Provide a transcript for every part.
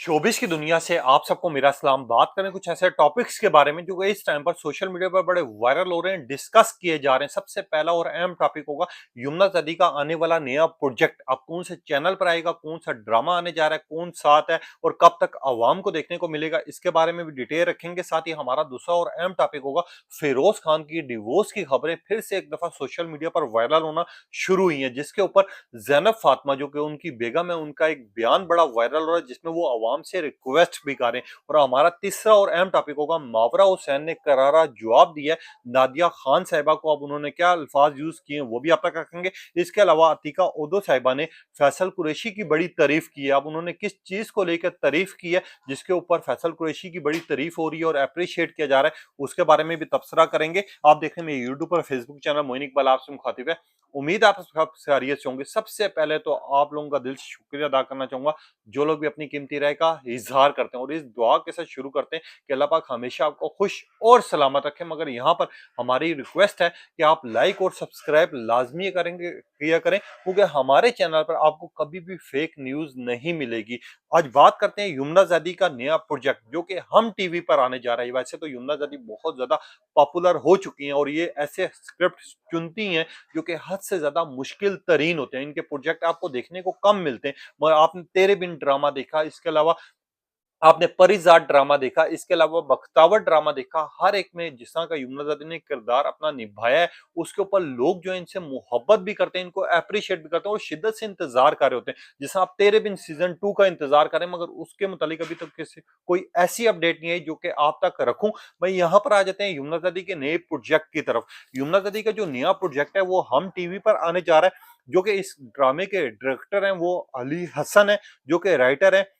Showbiz की दुनिया से आप सबको मेरा सलाम। बात करें कुछ ऐसे टॉपिक्स के बारे में जो कि इस टाइम पर सोशल मीडिया पर बड़े वायरल हो रहे हैं, डिस्कस किए जा रहे हैं। सबसे पहला और अहम टॉपिक होगा यमुना दत्ती का आने वाला नया प्रोजेक्ट। अब कौन से चैनल पर आएगा, कौन सा ड्रामा आने जा रहा है, कौन साथ है और कब तक आवाम को देखने को मिलेगा, इसके बारे में भी डिटेल रखेंगे। साथ ही हमारा दूसरा और अहम टॉपिक होगा फिरोज खान की डिवोर्स की खबरें फिर से एक दफा सोशल मीडिया पर वायरल होना शुरू हुई है, जिसके ऊपर जैनब फातिमा जो कि उनकी बेगम है, उनका एक बयान बड़ा वायरल हो रहा है जिसमें वो आवाम से रिक्वेस्ट भी कर रहे हैं। और हमारा तीसरा और अहम टॉपिक होगा मावरा हुसैन ने करारा जवाब दिया है नादिया खान साहिबा को। अब उन्होंने क्या अल्फाज यूज किए हैं वो भी आप तक रखेंगे। इसके अलावा अतीका ओदो साहिबा ने फैसल कुरैशी की बड़ी तारीफ की है। अब उन्होंने किस चीज को लेकर तारीफ की है जिसके ऊपर फैसल कुरैशी की बड़ी तारीफ हो रही है और अप्रिशिएट किया जा रहा है, उसके बारे में भी तबसरा करेंगे। आप देखें मेरे यूट्यूब और फेसबुक चैनल मोइन इकबाल आपसे मुखातिब है। उम्मीद आप सब खैरियत से होंगे। सबसे पहले तो आप लोगों का दिल से शुक्रिया अदा करना चाहूंगा जो लोग भी अपनी कीमती राय का इजहार करते हैं, और इस दुआ के साथ शुरू करते हैं कि अल्लाह पाक हमेशा आपको खुश और सलामत रखे। मगर यहाँ पर हमारी रिक्वेस्ट है कि आप लाइक और सब्सक्राइब लाजमी करेंगे किया करें, क्योंकि हमारे चैनल पर आपको कभी भी फेक न्यूज नहीं मिलेगी। आज बात करते हैं यमुना जदी का नया प्रोजेक्ट जो कि हम टीवी पर आने जा रहा है। वैसे तो यमुना जदी बहुत ज्यादा पॉपुलर हो चुकी हैं और ये ऐसे स्क्रिप्ट चुनती हैं जो कि हद से ज्यादा मुश्किल तरीन होते हैं। इनके प्रोजेक्ट आपको देखने को कम मिलते हैं, मगर आपने तेरे बिन ड्रामा देखा, इसके अलावा आपने परिजात ड्रामा देखा, इसके अलावा बख्तावर ड्रामा देखा। हर एक में जिस तरह का यमुना जदी ने किरदार अपना निभाया है, उसके ऊपर लोग जो है इनसे मोहब्बत भी करते हैं, इनको अप्रिशिएट भी करते हैं और शिद्दत से इंतजार कर रहे होते हैं। जैसे आप तेरे बिन सीजन 2 का इंतजार करें, मगर उसके मुतालिक अभी तक किसी कोई ऐसी अपडेट नहीं आई जो कि आप तक रखूं। भाई यहाँ पर आ जाते हैं यमुना जदी के नए प्रोजेक्ट की तरफ। यमुना जदी का जो नया प्रोजेक्ट है वो हम टीवी पर आने जा रहा है, जो कि इस ड्रामे के डायरेक्टर हैं वो अली हसन है, जो कि राइटर है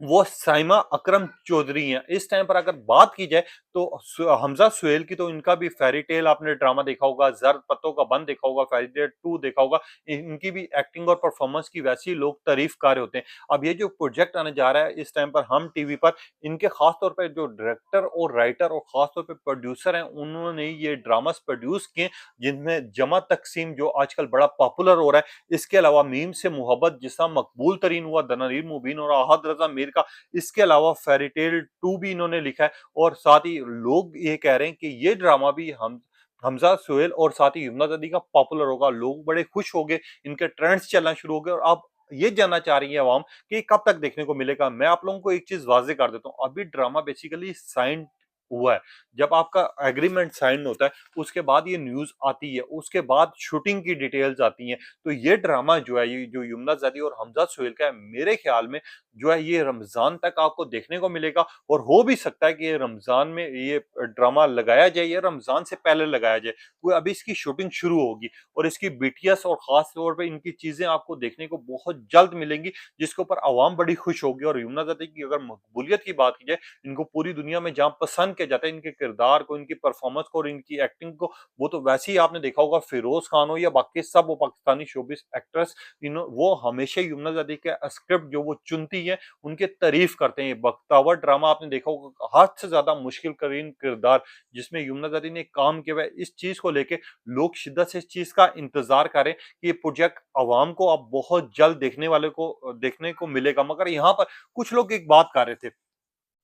वो साइमा अकरम चौधरी हैं। इस टाइम पर अगर बात की जाए तो हमजा सुहेल की, तो इनका भी फेरी टेल आपने ड्रामा देखा होगा, जर्द पत्तों का बंद देखा होगा, फेरी टेल 2 देखा होगा। इनकी भी एक्टिंग और परफॉर्मेंस की वैसी लोग तारीफ कर रहे होते हैं। अब ये जो प्रोजेक्ट आने जा रहा है इस टाइम पर हम टीवी पर, इनके खास तौर पर जो डायरेक्टर और राइटर और खास तौर पर प्रोड्यूसर हैं, उन्होंने ये ड्रामास प्रोड्यूस किए जिनमें जमा तकसीम जो आजकल बड़ा पॉपुलर हो रहा है, इसके अलावा मीम से मोहब्बत जिसका मकबूल तरीन हुआ दनारीर मुबीन और आहद रजा मीर का, इसके अलावा फेरी टेल 2 भी इन्होंने लिखा है। और साथ ही लोग ये कह रहे हैं कि ये ड्रामा भी हम हमजा सुहेल और साथ ही यमुना जदी का पॉपुलर होगा। लोग बड़े खुश हो गए, इनके ट्रेंड्स चलना शुरू हो गए और अब ये जानना चाह रही है आवाम कि कब तक देखने को मिलेगा। मैं आप लोगों को एक चीज वाजे कर देता हूँ, अभी ड्रामा बेसिकली साइन हुआ है। जब आपका एग्रीमेंट साइन होता है उसके बाद ये न्यूज आती है, उसके बाद शूटिंग की डिटेल्स आती हैं। तो ये ड्रामा जो है, ये जो यमुना जदी और हमजा सुहेल का है, मेरे ख्याल में जो है ये रमजान तक आपको देखने को मिलेगा। और हो भी सकता है कि ये रमजान में ये ड्रामा लगाया जाए या रमजान से पहले लगाया जाए, वो अभी इसकी शूटिंग शुरू होगी और इसकी बीटीएस और खास तौर पे इनकी चीजें आपको देखने को बहुत जल्द मिलेंगी, जिसके ऊपर आवाम बड़ी खुश होगी। और यमुना जदी की अगर मकबूलियत की बात की जाए, इनको पूरी दुनिया में जहां पसंद किया जाता है, इनके किरदार को, इनकी परफॉर्मेंस को और इनकी एक्टिंग को, वो तो वैसे ही आपने देखा होगा फिरोज खान हो या बाकी सब वो पाकिस्तानी शोबिस एक्ट्रेस, वो हमेशा यमुना जदी के स्क्रिप्ट जो वो चुनती है उनके तारीफ करते हैं। बख्तावर ड्रामा आपने देखा होगा, हद से ज्यादा मुश्किल तरीन किरदार जिसमें यमुना जदी ने काम किया हुआ है। इस चीज को लेके लोग शिद्दत से इस चीज का इंतजार करें कि ये प्रोजेक्ट आवाम को अब बहुत जल्द देखने को मिलेगा। मगर यहाँ पर कुछ लोग एक बात कर रहे थे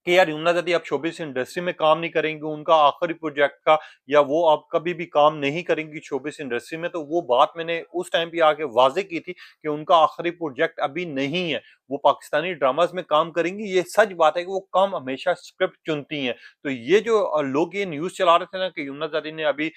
कि यार यमुना जदी अब शोबिस इंडस्ट्री में काम नहीं करेंगे, उनका आखिरी प्रोजेक्ट का, या वो अब कभी भी काम नहीं करेंगी शोबिस इंडस्ट्री में। तो वो बात मैंने उस टाइम पे आके वाजे की थी कि उनका आखिरी प्रोजेक्ट अभी नहीं है, वो पाकिस्तानी ड्रामास में काम करेंगी। ये सच बात है कि वो कम हमेशा स्क्रिप्ट चुनती हैं। तो ये जो लोग ये न्यूज चला रहे थे ना कि यमुना जदी ने अभी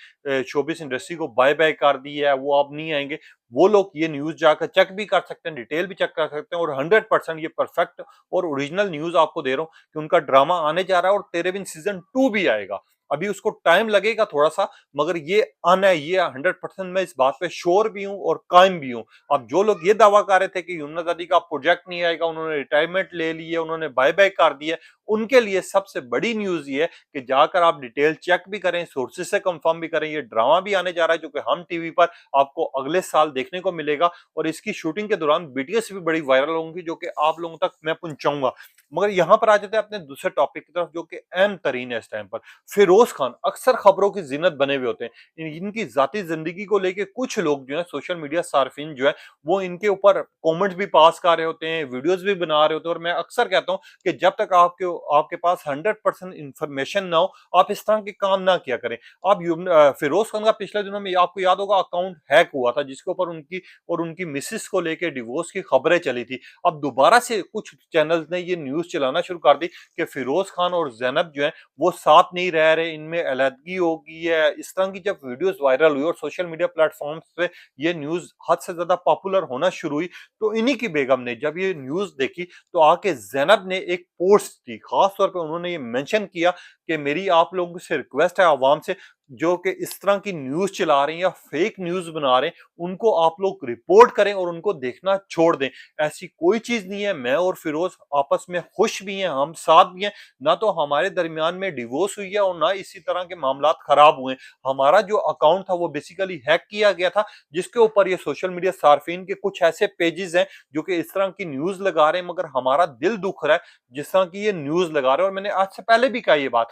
शोबिस इंडस्ट्री को बाय बाय कर दी है, वो अब नहीं आएंगे, वो लोग ये न्यूज जाकर चेक भी कर सकते हैं, डिटेल भी चेक कर सकते हैं। और 100% ये परफेक्ट और ओरिजिनल न्यूज आपको दे रहा हूँ कि उनका ड्रामा आने जा रहा है और तेरे बिन सीजन 2 भी आएगा। अभी उसको टाइम लगेगा थोड़ा सा, मगर ये आना है, ये 100% मैं इस बात पे श्योर भी हूँ और कायम भी हूँ। अब जो लोग ये दावा कर रहे थे कि यमुना जदी का प्रोजेक्ट नहीं आएगा, उन्होंने रिटायरमेंट ले ली है, उन्होंने बाय बाय कर दिया, उनके लिए सबसे बड़ी न्यूज ये है कि जाकर आप डिटेल चेक भी करें, सोर्सेज से कंफर्म भी करें। ये ड्रामा भी आने जा रहा है जो कि हम टीवी पर आपको अगले साल देखने को मिलेगा और इसकी शूटिंग के दौरान बीटीएस भी बड़ी वायरल होंगी जो कि आप लोगों तक मैं पहुंचाऊंगा। मगर यहाँ पर आ जाते हैं अपने दूसरे टॉपिक की तरफ जो कि अहम तरीन है इस टाइम पर। फिरोज खान अक्सर खबरों की जीनत बने हुए होते हैं। इनकी जाती जिंदगी को लेके कुछ लोग जो है सोशल मीडिया सार्फिन जो है वो इनके ऊपर कमेंट्स भी पास कर रहे होते हैं, वीडियोस भी बना रहे होते हैं। और मैं अक्सर कहता हूँ कि जब तक आपके पास 100% इंफॉर्मेशन ना हो, आप इस तरह के काम ना किया करें। आप फिरोज खान का पिछले दिनों में आपको याद होगा अकाउंट हैक हुआ था, जिसके ऊपर उनकी और उनकी मिसिस को लेकर डिवोर्स की खबरें चली थी। अब दोबारा से कुछ चैनल्स ने ये न्यूज चलाना शुरू कर दी कि फिरोज खान और जैनब जो है वो साथ नहीं रह रहे, इनमें अलग हो गई है। इस तरह की जब वीडियोस वायरल हुई और सोशल मीडिया प्लेटफॉर्म्स पे ये न्यूज हद से ज्यादा पॉपुलर होना शुरू हुई, तो इन्हीं की बेगम ने जब ये न्यूज देखी तो आके जैनब ने एक पोस्ट दी। खास तौर पे उन्होंने ये मेंशन किया कि मेरी आप लोगों से रिक्वेस्ट है आवाम से, जो कि इस तरह की न्यूज चला रहे हैं या फेक न्यूज बना रहे हैं, उनको आप लोग रिपोर्ट करें और उनको देखना छोड़ दें। ऐसी कोई चीज नहीं है, मैं और फिरोज आपस में खुश भी हैं, हम साथ भी हैं। ना तो हमारे दरमियान में डिवोर्स हुई है और ना इसी तरह के मामला खराब हुए। हमारा जो अकाउंट था वो बेसिकली हैक किया गया था, जिसके ऊपर ये सोशल मीडिया सार्फिन के कुछ ऐसे पेजेस हैं जो कि इस तरह की न्यूज लगा रहे हैं, मगर हमारा दिल दुख रहा है जिस तरह की ये न्यूज लगा रहे हैं। और मैंने आज से पहले भी कहा ये बात,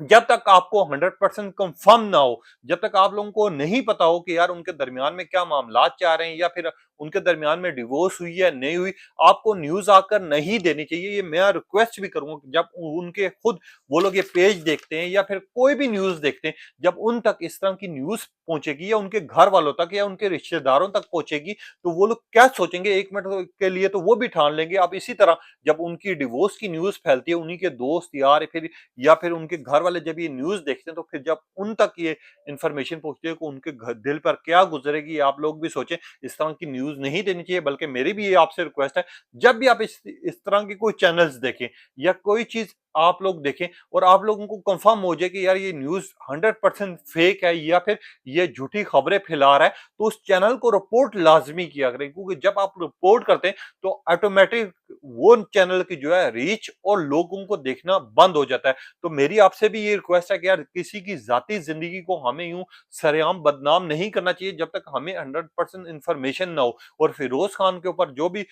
जब तक आपको 100% कंफर्म ना हो, जब तक आप लोगों को नहीं पता हो कि यार उनके दरमियान में क्या मामला चाह रहे हैं या फिर उनके दरमियान में डिवोर्स हुई है नहीं हुई, आपको न्यूज आकर नहीं देनी चाहिए। ये मैं रिक्वेस्ट भी करूंगा कि जब उनके खुद वो लोग ये पेज देखते हैं या फिर कोई भी न्यूज देखते हैं, जब उन तक इस तरह की न्यूज पहुंचेगी या उनके घर वालों तक या उनके रिश्तेदारों तक पहुंचेगी, तो वो लोग क्या सोचेंगे एक मिनट के लिए तो वो भी ठान लेंगे। अब इसी तरह जब उनकी डिवोर्स की न्यूज फैलती है, उन्हीं के दोस्त यार फिर या फिर उनके घर वाले जब ये न्यूज देखते हैं, तो फिर जब उन तक ये इंफॉर्मेशन पहुंचती है, तो उनके दिल पर क्या गुजरेगी आप लोग भी सोचें। इस तरह की न्यूज नहीं देनी चाहिए। बल्कि मेरी भी ये आपसे रिक्वेस्ट है, जब भी आप इस तरह की कोई चैनल्स देखें या कोई चीज आप लोग देखें और आप लोगों को कंफर्म हो जाए कि यार ये न्यूज 100% फेक है या फिर ये झूठी खबरें फैला रहा है, तो उस चैनल को रिपोर्ट लाजमी किया करें। क्योंकि जब आप रिपोर्ट करते हैं तो ऑटोमेटिक वो चैनल की जो है रीच और लोगों को देखना बंद हो जाता है। तो मेरी आपसे भी ये रिक्वेस्ट है कि यार किसी की जाती जिंदगी को हमें यूं सरेआम बदनाम नहीं करना चाहिए जब तक हमें 100% इंफॉर्मेशन ना हो। और फिरोज खान के ऊपर जो भी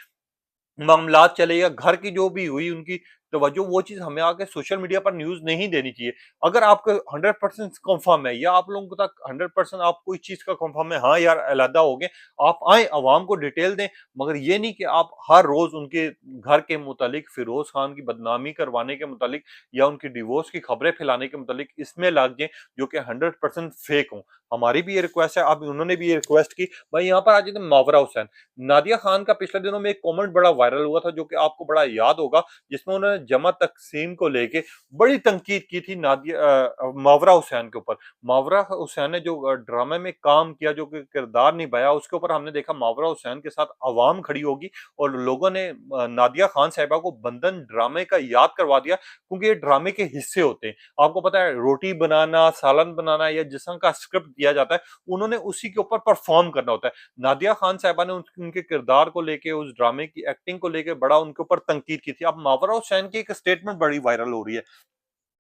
मामलात चले या घर की जो भी हुई उनकी तवज्जो, वो चीज़ हमें आके सोशल मीडिया पर न्यूज़ नहीं देनी चाहिए। अगर आपको 100% कंफर्म है या आप लोगों तक 100% आपको इस चीज़ का कंफर्म है, हाँ यार अलहदा हो गए, आप आएँ अवाम को डिटेल दें। मगर ये नहीं कि आप हर रोज़ उनके घर के मुतालिक, फिरोज़ खान की बदनामी करवाने के मुतालिक या उनकी डिवोर्स की खबरें फैलाने के मुतालिक इसमें लग जाएँ जो कि 100% फेक हों। हमारी भी ये रिक्वेस्ट है, अब उन्होंने भी ये रिक्वेस्ट की। भाई यहाँ पर आ जाते हैं मावरा हुसैन। नादिया खान का पिछले दिनों में एक कमेंट बड़ा वायरल हुआ था जो कि आपको बड़ा याद होगा, जिसमें उन्होंने जमात तकसीम को लेके बड़ी तनकीद की थी मावरा हुसैन के ऊपर। मावरा हुसैन ने जो ड्रामे में काम किया, जो कि किरदार निभाया, उसके ऊपर हमने देखा मावरा हुसैन के साथ अवाम खड़ी होगी और लोगों ने नादिया खान साहिबा को बंधन ड्रामे का याद करवा दिया, क्योंकि ये ड्रामे के हिस्से होते हैं। आपको पता है रोटी बनाना, सालन बनाना या जिस तरह का स्क्रिप्ट दिया जाता है, उन्होंने उसी के ऊपर परफॉर्म करना होता है। नादिया खान साहिबा ने उनके किरदार को लेके, उस ड्रामे की एक्टिंग को लेके बड़ा उनके ऊपर तनकीद की थी। अब मावरा हुसैन की एक स्टेटमेंट बड़ी वायरल हो रही है,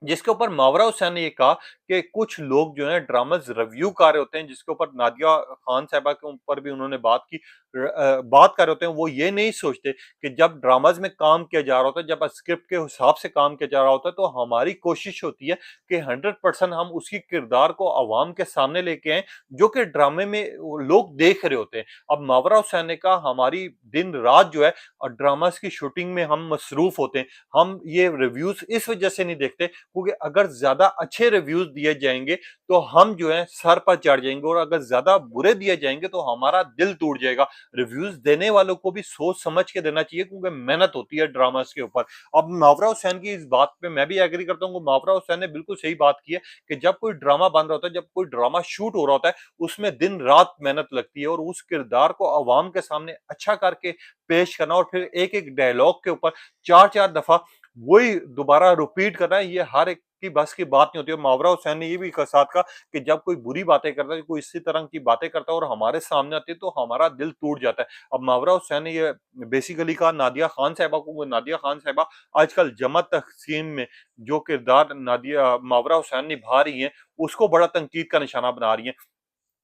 जिसके ऊपर मावरा हुसैन ने ये कहा कि कुछ लोग जो है ड्रामास रिव्यू कर रहे होते हैं, जिसके ऊपर नादिया खान साहिबा के ऊपर भी उन्होंने बात की। बात कर रहे होते हैं, वो ये नहीं सोचते कि जब ड्रामास में काम किया जा रहा होता है, जब स्क्रिप्ट के हिसाब से काम किया जा रहा होता है, तो हमारी कोशिश होती है कि 100% हम उसकी किरदार को आवाम के सामने लेके आए जो कि ड्रामे में वो लोग देख रहे होते हैं। अब मावरा हुसैन ने कहा हमारी दिन रात जो है ड्रामास की शूटिंग में हम मसरूफ होते हैं, हम ये रिव्यूज इस वजह से नहीं देखते क्योंकि अगर ज्यादा अच्छे रिव्यूज दिए जाएंगे तो हम जो है सर पर चढ़ जाएंगे, और अगर ज्यादा बुरे दिए जाएंगे तो हमारा दिल टूट जाएगा। रिव्यूज देने वालों को भी सोच समझ के देना चाहिए, क्योंकि मेहनत होती है ड्रामास के ऊपर। अब मावरा हुसैन की इस बात पे मैं भी एग्री करता हूँ। मावरा हुसैन ने बिल्कुल सही बात की है कि जब कोई ड्रामा बन रहा होता है, जब कोई ड्रामा शूट हो रहा होता है, उसमें दिन रात मेहनत लगती है, और उस किरदार को अवाम के सामने अच्छा करके पेश करना और फिर एक एक डायलॉग के ऊपर चार चार दफा वही दोबारा रिपीट करना है, ये हर एक की बस की बात नहीं होती है। मावरा हुसैन ने ये भी साथ कहा कि जब कोई बुरी बातें करता है, कोई इसी तरह की बातें करता है और हमारे सामने आती है, तो हमारा दिल टूट जाता है। अब मावरा हुसैन ने ये बेसिकली कहा नादिया खान साहिबा को। नादिया खान साहिबा आजकल जमात तकसीम में जो किरदार नादिया मावरा हुसैन निभा रही हैं, उसको बड़ा तनकीद का निशाना बना रही हैं।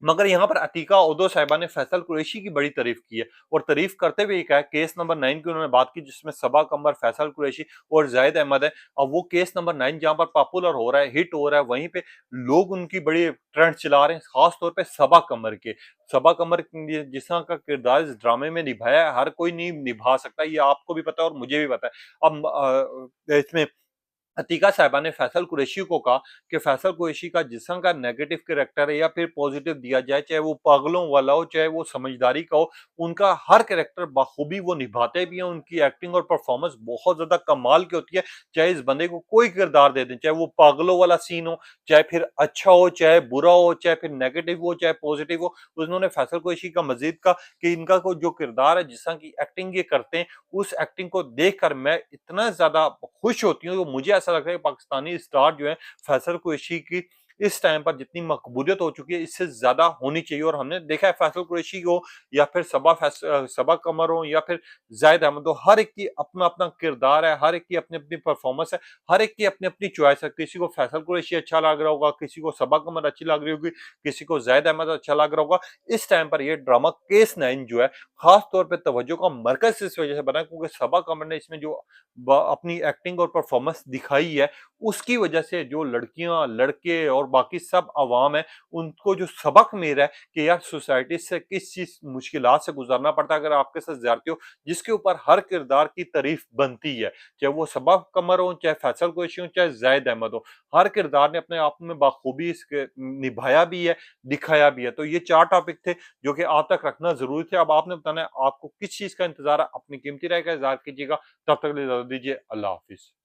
मगर यहाँ पर अतीका ओदो साहिबा ने फैसल कुरैशी की बड़ी तारीफ की है और तारीफ करते हुए ये कहा केस नंबर 9 की उन्होंने बात की जिसमें सबा कमर, फैसल कुरैशी और जाहिद अहमद है। अब वो केस नंबर 9 जहाँ पर पॉपुलर हो रहा है, हिट हो रहा है, वहीं पे लोग उनकी बड़ी ट्रेंड चला रहे हैं, खास तौर पे सबा कमर के। सबा कमर जिस तरह का किरदार इस ड्रामे में निभाया है, हर कोई नहीं निभा सकता, ये आपको भी पता है और मुझे भी पता है। अब इसमें अतीका साहिबा ने फैसल कुरैशी को कहा कि फैसल कुरैशी का जिस तरह का नेगेटिव कैरेक्टर है या फिर पॉजिटिव दिया जाए, चाहे वो पागलों वाला हो, चाहे वो समझदारी का हो, उनका हर कैरेक्टर बखूबी वो निभाते भी हैं। उनकी एक्टिंग और परफॉर्मेंस बहुत ज़्यादा कमाल की होती है। चाहे इस बंदे को कोई किरदार दे दें, चाहे वो पागलों वाला सीन हो, चाहे फिर अच्छा हो, चाहे बुरा हो, चाहे फिर नेगेटिव हो, चाहे पॉजिटिव हो। उन्होंने फैसल कुरैशी का मज़ीद कहा कि इनका को जो किरदार है, जिस तरह की एक्टिंग ये करते हैं, उस एक्टिंग को देखकर मैं इतना ज़्यादा खुश होती हूँ, तो मुझे ऐसा लगता है कि पाकिस्तानी स्टार जो है फैसल कुरैशी की इस टाइम पर जितनी मकबूलियत हो चुकी है, इससे ज़्यादा होनी चाहिए। और हमने देखा है फैसल कुरैशी हो या फिर सबा कमर हो या फिर जाहिद अहमद हो, हर एक की अपना-अपना किरदार है, हर एक की अपनी-अपनी परफॉर्मेंस है, हर एक की अपनी-अपनी चॉइस है। किसी को फैसल कुरैशी अच्छा लग रहा होगा, किसी को सबा कमर अच्छी लग रही होगी, किसी को जाहिद अहमद अच्छा लग रहा होगा। इस टाइम पर ये ड्रामा केस 9 जो है, खास तौर पे तवज्जो का मरकज़ इस वजह से बना है क्योंकि सबा कमर ने इसमें जो अपनी एक्टिंग और परफॉर्मेंस दिखाई है, उसकी वजह से जो लड़कियां, लड़के और बाकी सब अवाम है, उनको जो सबक मिल रहा है कि यार सोसाइटी से किस चीज मुश्किलात से गुजरना पड़ता है अगर आपके साथ ज्यादती हो, जिसके ऊपर हर किरदार की तारीफ बनती है, चाहे वो सबा कमर हो, चाहे फैसल कुरैशी हो, चाहे जाहिद अहमद हो। हर किरदार ने अपने आप में बाखूबी इसके निभाया भी है, दिखाया भी है। तो ये 4 टॉपिक थे जो कि आप तक रखना जरूरी थे। अब आपने बताना है आपको किस चीज का इंतजार है, अपनी कीमती राय का इज़हार कीजिएगा। तब तक के लिए इजाज़त दीजिए। अल्लाह हाफ़िज़।